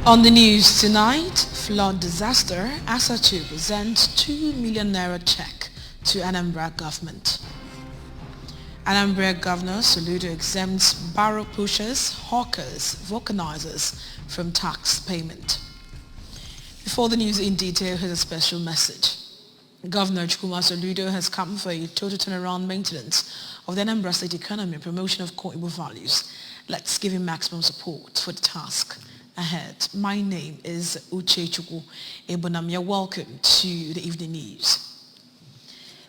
On the news tonight, flood disaster, ASATU presents 2 million naira check to Anambra government. Anambra Governor Soludo exempts barrow pushers, hawkers, vulcanizers from tax payment. Before the news in detail, here's a special message. Governor Chukwuma Soludo has come for a total turnaround maintenance of the Anambra State economy and promotion of core Igbo values. Let's give him maximum support for the task ahead. My name is Uche Chukwu Ebonam. You're welcome to the evening news.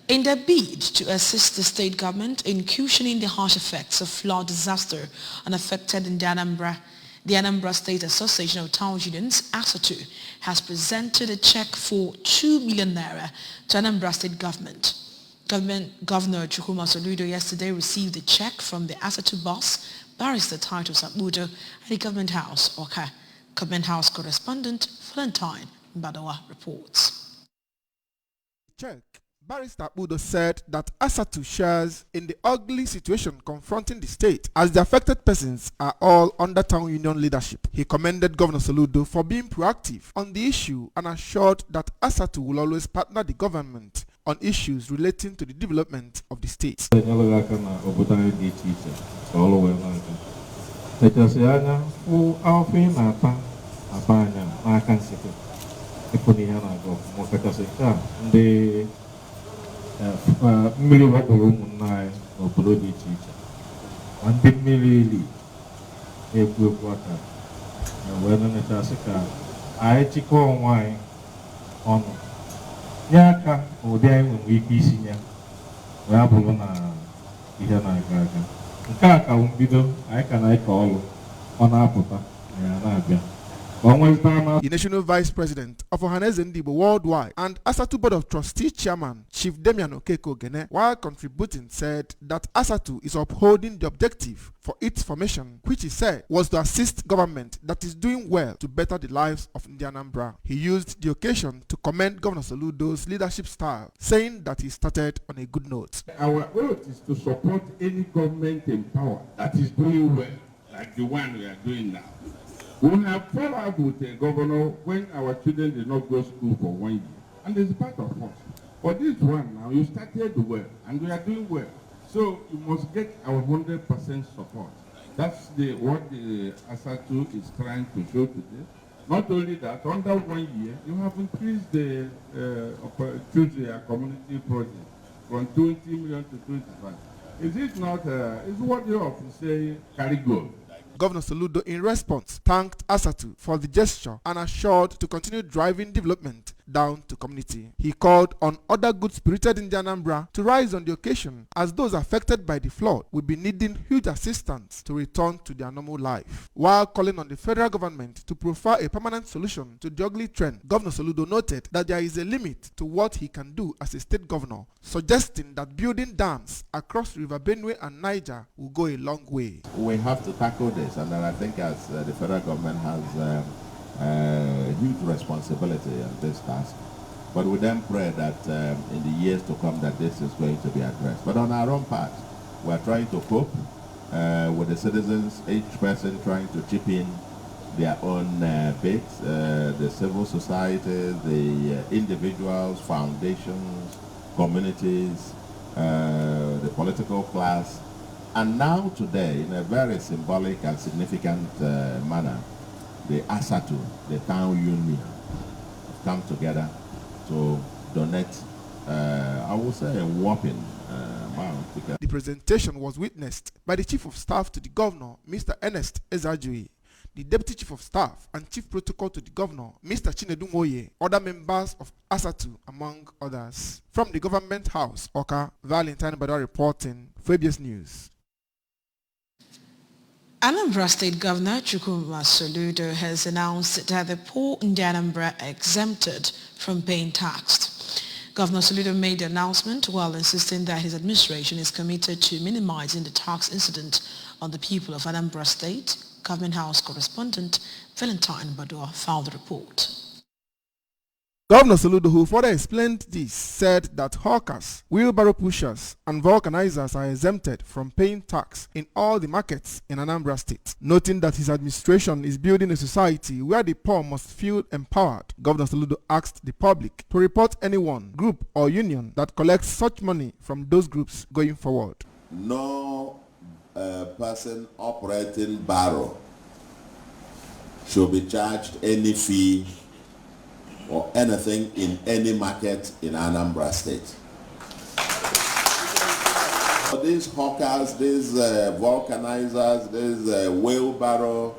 In their bid to assist the state government in cushioning the harsh effects of flood disaster unaffected in the Anambra State Association of Town Unions, ASATU, has presented a check for 2 million naira to Anambra State government. Governor Chukwuma Soludo yesterday received a check from the ASATU boss, Barrister Titus Abudo, at the Government House, Oka. Government House correspondent Valentine Badawa reports. Check. Barrister Abudo said that ASATU shares in the ugly situation confronting the state as the affected persons are all under town union leadership. He commended Governor Soludo for being proactive on the issue and assured that ASATU will always partner the government on issues relating to the development of the state. Mmiri wakporo ụmụnna n'obodo dị iche iche ma ndị mmiri eli ekwu aka wee na-echasị ka anyị chịkọọ onwe anyị ọnụ nye aka ụdị anyị nwere ike isi ya wee bụrụ na ihe na-aga aga nke a ka mbido anyị ka na-eke ọrụ ọ na-apụta na ya na-abịa. The National Vice President of Ohaneze Ndigbo Worldwide and ASATU Board of Trustees Chairman Chief Damian Okeko Ogene, while contributing, said that ASATU is upholding the objective for its formation, which he said was to assist government that is doing well to better the lives of Anambra. He used the occasion to commend Governor Soludo's leadership style, saying that he started on a good note. Our oath is to support any government in power that is doing well, like the one we are doing now. We have followed up with the governor when our children did not go to school for 1 year. And it's part of us. For this one now, you started well, and we are doing well. So you must get our 100% support. That's what the ASATU is trying to show today. Not only that, under 1 year, you have increased the community project from 20 million to 25. Is it not, it's what you often say, carry gold. Governor Soludo, in response, thanked ASATU for the gesture and assured to continue driving development down to community. He called on other good-spirited in Anambra to rise on the occasion, as those affected by the flood will be needing huge assistance to return to their normal life. While calling on the federal government to provide a permanent solution to the ugly trend, Governor Soludo noted that there is a limit to what he can do as a state governor, suggesting that building dams across River Benue and Niger will go a long way. We have to tackle this, and then I think as the federal government has huge responsibility in this task, but we then pray that in the years to come that this is going to be addressed. But on our own part, we are trying to cope with the citizens, each person trying to chip in their own bits, the civil society, the individuals, foundations, communities, the political class, and now today, in a very symbolic and significant manner, the ASATU, the town union, have come together to donate, I would say, a whopping amount. The presentation was witnessed by the Chief of Staff to the Governor, Mr. Ernest Ezajui, the Deputy Chief of Staff and Chief Protocol to the Governor, Mr. Chinedu Moye, other members of ASATU, among others. From the Government House, Oka, Valentine Badawa reporting for ABS News. Anambra State Governor Chukwuma Soludo has announced that the poor in Anambra are exempted from paying tax. Governor Soludo made the announcement while insisting that his administration is committed to minimizing the tax incident on the people of Anambra State. Government House correspondent Valentine Badawa filed the report. Governor Soludo, who further explained this, said that hawkers, wheelbarrow pushers, and vulcanizers are exempted from paying tax in all the markets in Anambra State. Noting that his administration is building a society where the poor must feel empowered, Governor Soludo asked the public to report anyone, group, or union that collects such money from those groups going forward. No person operating barrow should be charged any fee or anything in any market in Anambra State. These hawkers, these vulcanizers, these wheelbarrow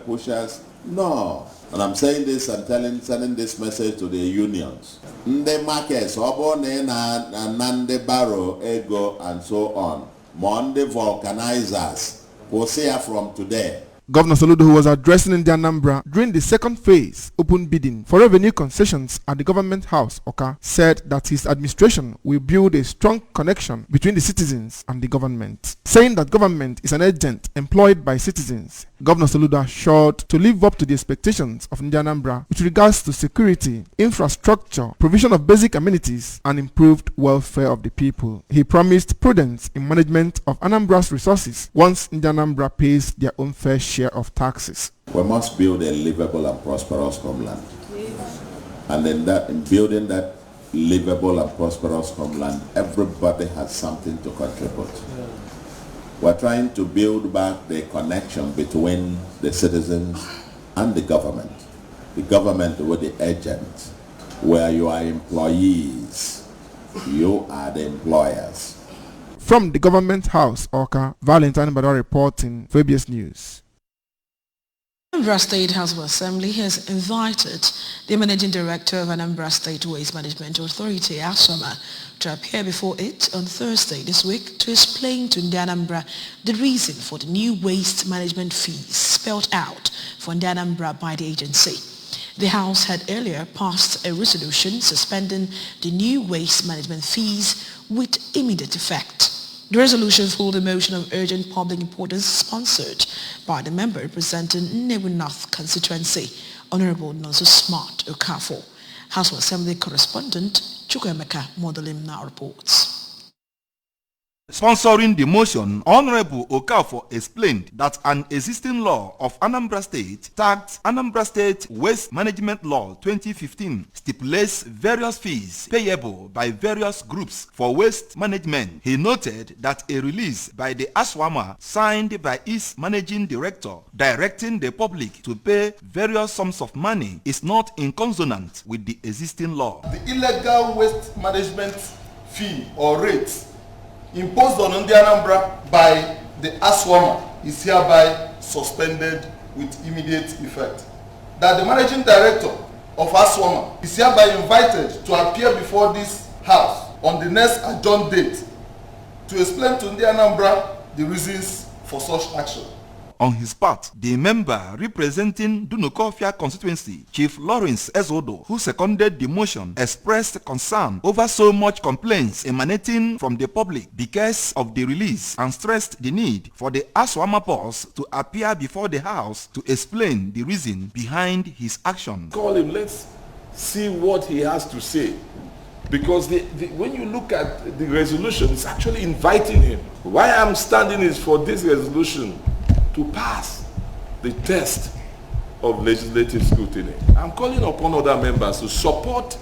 pushers, no. And I'm saying this and sending this message to the unions. The markets, Nande barrow, ego, and so on. Monday vulcanizers, will see from today. Governor Soludo, who was addressing in Anambra during the second phase open bidding for revenue concessions at the Government House, Oka, said that his administration will build a strong connection between the citizens and the government. Saying that government is an agent employed by citizens, Governor Soludo assured to live up to the expectations of Anambra with regards to security, infrastructure, provision of basic amenities, and improved welfare of the people. He promised prudence in management of Anambra's resources once Anambra pays their own fair share of taxes. We must build a livable and prosperous homeland. And in building that livable and prosperous homeland, everybody has something to contribute. We're trying to build back the connection between the citizens and the government. The government with the agent, where you are employees, you are the employers. From the Government House, Oka, Valentine Badar reporting for ABS News. Anambra State House of Assembly has invited the Managing Director of Anambra State Waste Management Authority, ASWAMA, to appear before it on Thursday this week to explain to Anambra the reason for the new waste management fees spelled out for Anambra by the agency. The House had earlier passed a resolution suspending the new waste management fees with immediate effect. The resolution followed a motion of urgent public importance sponsored by the member representing Nnewi North constituency, Honorable Nonso Smart Okafor. House of Assembly correspondent Chukwuemeka Modelim now reports. Sponsoring the motion, Honorable Okafor explained that an existing law of Anambra State, tagged Anambra State Waste Management Law 2015, stipulates various fees payable by various groups for waste management. He noted that a release by the ASWAMA signed by its managing director directing the public to pay various sums of money is not in consonance with the existing law. The illegal waste management fee or rate imposed on Anambra by the ASWAMA is hereby suspended with immediate effect. That the managing director of ASWAMA is hereby invited to appear before this house on the next adjourned date to explain to Anambra the reasons for such action. On his part, the member representing Dunukofia constituency, Chief Lawrence Ezodo, who seconded the motion, expressed concern over so much complaints emanating from the public because of the release and stressed the need for the ASWAMA boss to appear before the House to explain the reason behind his action. Call him, let's see what he has to say. Because when you look at the resolution, it's actually inviting him. Why I'm standing is for this resolution to pass the test of legislative scrutiny. I'm calling upon other members to support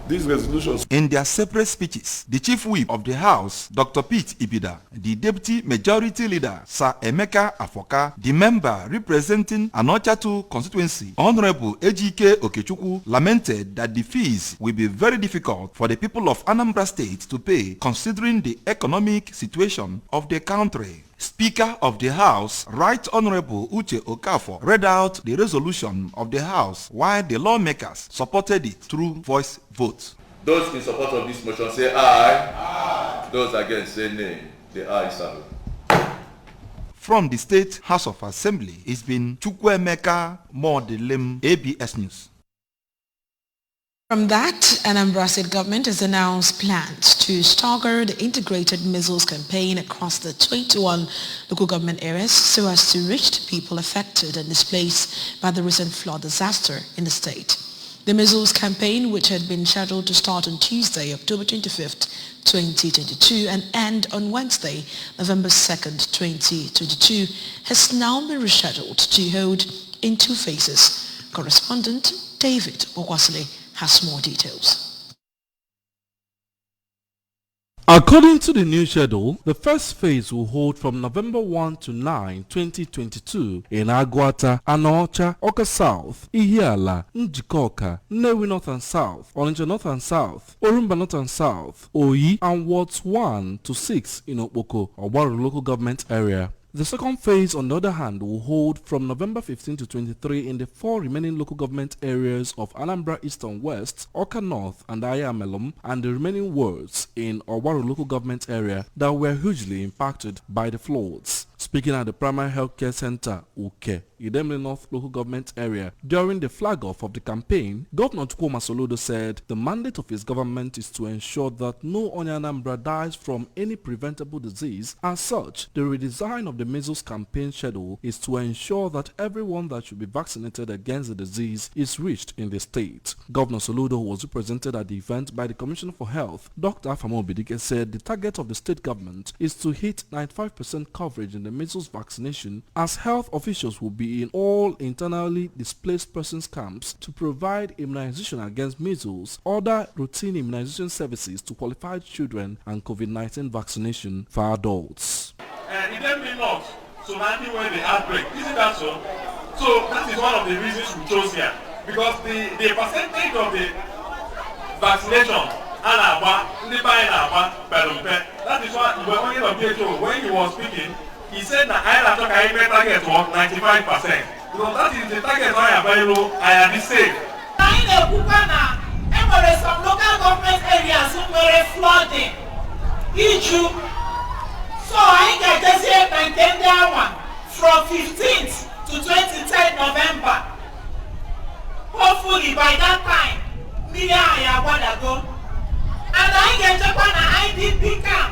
these resolutions. In their separate speeches, the Chief Whip of the House, Dr. Pete Ibida, the Deputy Majority Leader, Sir Emeka Afoka, the member representing Anochatu constituency, Honorable Ejike Okechukwu, lamented that the fees will be very difficult for the people of Anambra State to pay considering the economic situation of the country. Speaker of the House, Right Honorable Uche Okafor, read out the resolution of the House while the lawmakers supported it through voice vote. Those in support of this motion say aye. Aye. Those against say nay. The ayes have it. From the State House of Assembly, it's been Chukwuemeka Modelim, ABS News. From that, Anambra State government has announced plans to stagger the integrated measles campaign across the 21 local government areas so as to reach the people affected and displaced by the recent flood disaster in the state. The measles campaign, which had been scheduled to start on Tuesday, October 25th, 2022 and end on Wednesday, November 2nd, 2022, has now been rescheduled to hold in 2 phases. Correspondent David Okwasile has more details. According to the new schedule, the first phase will hold from November 1 to 9, 2022 in Agwata, Anocha, Oka South, Ihiala, Njikoka, Nnewi North and South, Onitsha North and South, Orumba North and South, Oyi, and wards 1 to 6 in Okpoko, Ogbaro local government area. The second phase, on the other hand, will hold from November 15 to 23 in the 4 remaining local government areas of Anambra East and West, Oka North and Ayamelum, and the remaining wards in Ogbaro local government area that were hugely impacted by the floods. Speaking at the Primary Healthcare Center, Uke, Idemili North local government area, during the flag-off of the campaign, Governor Chukwuma Soludo said the mandate of his government is to ensure that no Onyanambra dies from any preventable disease. As such, the redesign of the measles campaign schedule is to ensure that everyone that should be vaccinated against the disease is reached in the state. Governor Soludo, who was represented at the event by the Commissioner for Health, Dr. Afamo Bidike, said the target of the state government is to hit 95% coverage in the measles vaccination, as health officials will be in all internally displaced persons camps to provide immunization against measles, other routine immunization services to qualified children, and COVID-19 vaccination for adults. It then be not surrounding where the outbreak. Isn't that so? So that is one of the reasons we chose here, because the percentage of the vaccination that is why when he was speaking, he said that I target was 95%. Because that is the target I am very low, I am the same. Some local government areas were flooding. So I just maintain that one from 15th to 23rd November. Hopefully by that time, I want to go. And I get up on an IDP camp.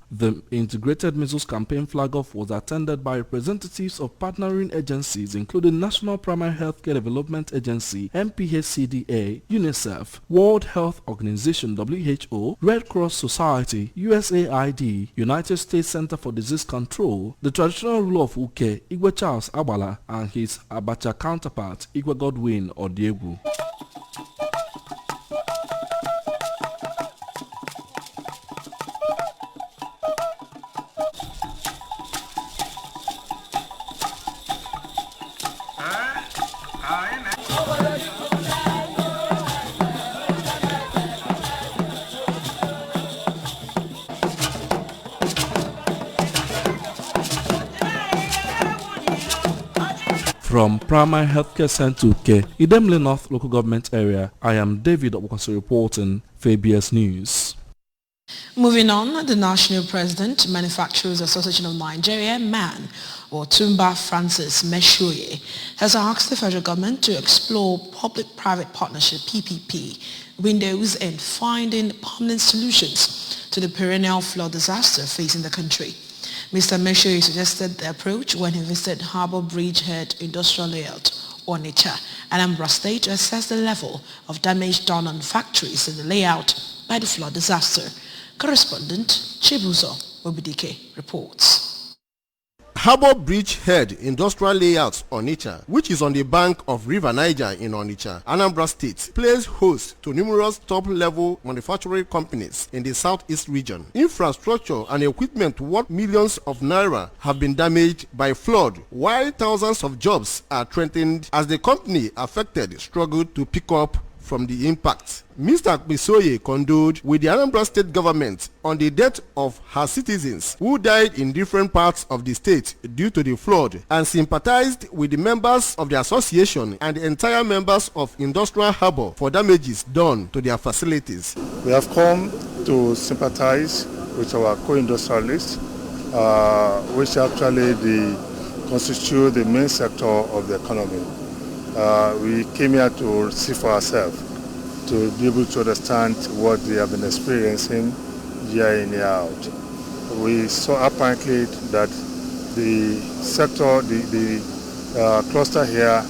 The integrated measles campaign flag-off was attended by representatives of partnering agencies including National Primary Healthcare Development Agency, NPHCDA, UNICEF, World Health Organization WHO, Red Cross Society, USAID, United States Center for Disease Control, the traditional ruler of Uke, Igwe Charles Agbala, and his Abacha counterpart, Igwe Godwin Odiegwu. From Primary Healthcare Center Uke, Idemili North Local Government Area, I am David Okwasi reporting for ABS News. Moving on, the National President, Manufacturers Association of Nigeria, MAN, or Tumba Francis Meshoye, has asked the federal government to explore public-private partnership (PPP) windows in finding permanent solutions to the perennial flood disaster facing the country. Mr. Meshoye suggested the approach when he visited Harbour Bridgehead Industrial Layout, Onitsha, Anambra State, to assess the level of damage done on factories in the layout by the flood disaster. Correspondent Chibuzo Obidike reports. Harbour Bridgehead Industrial Layout Onitsha, which is on the bank of River Niger in Onitsha, Anambra State, plays host to numerous top-level manufacturing companies in the southeast region. Infrastructure and equipment worth millions of naira have been damaged by flood, while thousands of jobs are threatened as the company affected struggled to pick up from the impact. Mr. Meshoye condoled with the Anambra State government on the death of her citizens who died in different parts of the state due to the flood, and sympathized with the members of the association and the entire members of Industrial Harbour for damages done to their facilities. We have come to sympathize with our co-industrialists, which actually constitute the main sector of the economy. We came here to see for ourselves, to be able to understand what they have been experiencing year in, year out. We saw apparently that the sector, the cluster here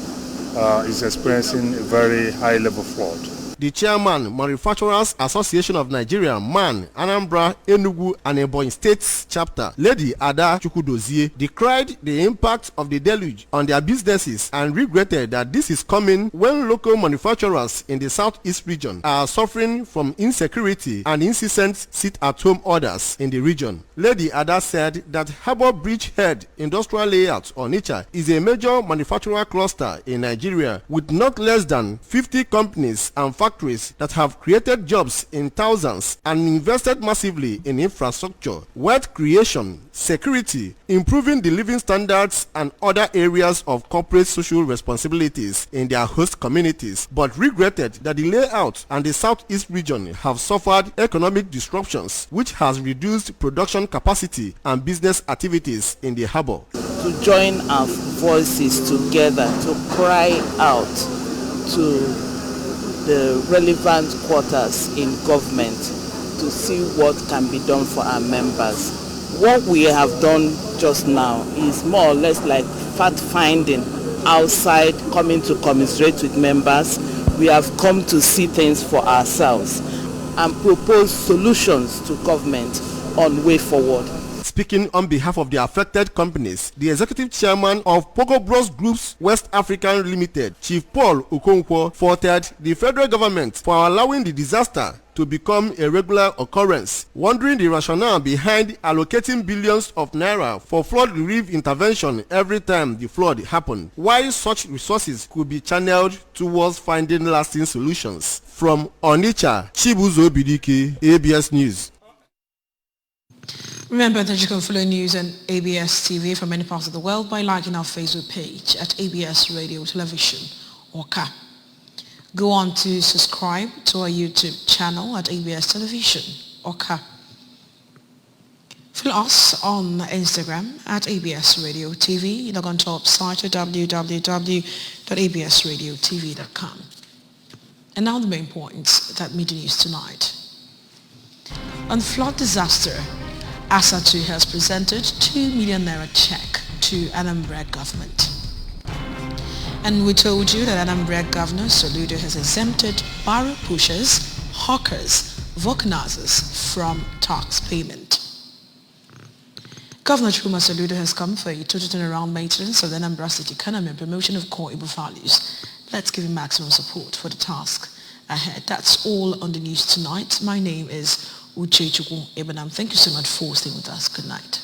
is experiencing a very high level flood. The chairman, Manufacturers Association of Nigeria, MAN, Anambra, Enugu, and Ebonyi States chapter, Lady Ada Chukwudozie, decried the impact of the deluge on their businesses and regretted that this is coming when local manufacturers in the southeast region are suffering from insecurity and incessant sit-at-home orders in the region. Lady Ada said that Harbour Bridge Head Industrial Layout, Onitsha, is a major manufacturer cluster in Nigeria with not less than 50 companies and factories that have created jobs in thousands and invested massively in infrastructure, wealth creation, security, improving the living standards and other areas of corporate social responsibilities in their host communities, but regretted that the layout and the southeast region have suffered economic disruptions which has reduced production capacity and business activities in the harbour. To join our voices together to cry out to the relevant quarters in government to see what can be done for our members. What we have done just now is more or less like fact-finding outside, coming to commiserate with members. We have come to see things for ourselves and propose solutions to government on way forward. Speaking on behalf of the affected companies, the executive chairman of Pogo Bros Group's West African Limited, Chief Paul Okonkwo, faulted the federal government for allowing the disaster to become a regular occurrence, wondering the rationale behind allocating billions of naira for flood relief intervention every time the flood happened, why such resources could be channeled towards finding lasting solutions. From Onitsha, Chibuzo Bidiki, ABS News. Remember that you can follow news on ABS TV from many parts of the world by liking our Facebook page at ABS Radio Television Oka. Go on to subscribe to our YouTube channel at ABS Television Oka. Follow us on Instagram at ABS Radio TV. Log on to our website at www.absradiotv.com. And now the main points that made the news tonight. On flood disaster, Asatu has presented 2 million naira check to Anambra government. And we told you that Anambra Governor Soludo has exempted barrow pushers, hawkers, vulcanizers from tax payment. Governor Chuma Soludo has come for a total turnaround maintenance of the Anambra State economy and promotion of core Igbo values. Let's give him maximum support for the task ahead. That's all on the news tonight. My name is Uche Chukwu Ebenam. Thank you so much for staying with us. Good night.